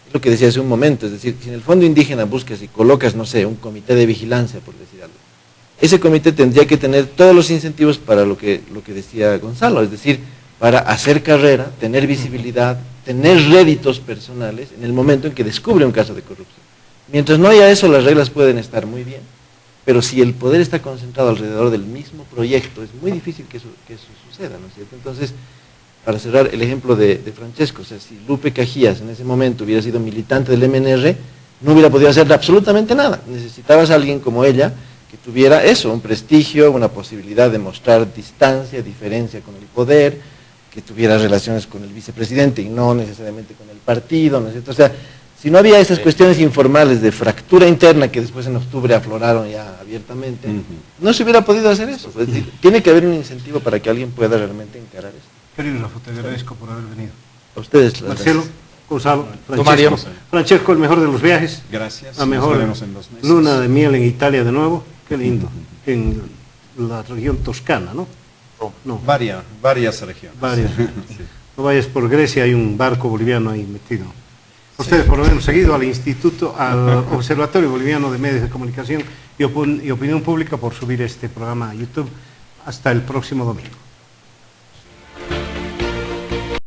Es lo que decía hace un momento, es decir, si en el Fondo Indígena buscas y colocas, no sé, un comité de vigilancia, por decir algo, ese comité tendría que tener todos los incentivos para lo que decía Gonzalo, es decir, para hacer carrera, tener visibilidad, tener réditos personales en el momento en que descubre un caso de corrupción. Mientras no haya eso, las reglas pueden estar muy bien, pero si el poder está concentrado alrededor del mismo proyecto, es muy difícil que eso suceda, ¿no es cierto? Entonces, para cerrar el ejemplo de Francesco, o sea, si Lupe Cajías en ese momento hubiera sido militante del MNR, no hubiera podido hacer absolutamente nada. Necesitabas a alguien como ella que tuviera eso, un prestigio, una posibilidad de mostrar distancia, diferencia con el poder, que tuviera relaciones con el vicepresidente y no necesariamente con el partido, ¿no es cierto? O sea, si no había esas cuestiones informales de fractura interna que después en octubre afloraron ya abiertamente, no se hubiera podido hacer eso. Es decir, tiene que haber un incentivo para que alguien pueda realmente encarar eso. Querido Rafa, te agradezco por haber venido. A ustedes, las Marcelo, gracias. Gonzalo, Mario. Francesco. Francesco, el mejor de los viajes. Gracias. La Nos mejor veremos en 2 meses. luna de miel en Italia de nuevo. Qué lindo. En la región toscana, ¿no? No, Varias regiones. varias. Sí. No vayas por Grecia, hay un barco boliviano ahí metido. Ustedes por habernos seguido al Instituto, al Observatorio Boliviano de Medios de Comunicación y Opinión Pública por subir este programa a YouTube. Hasta el próximo domingo.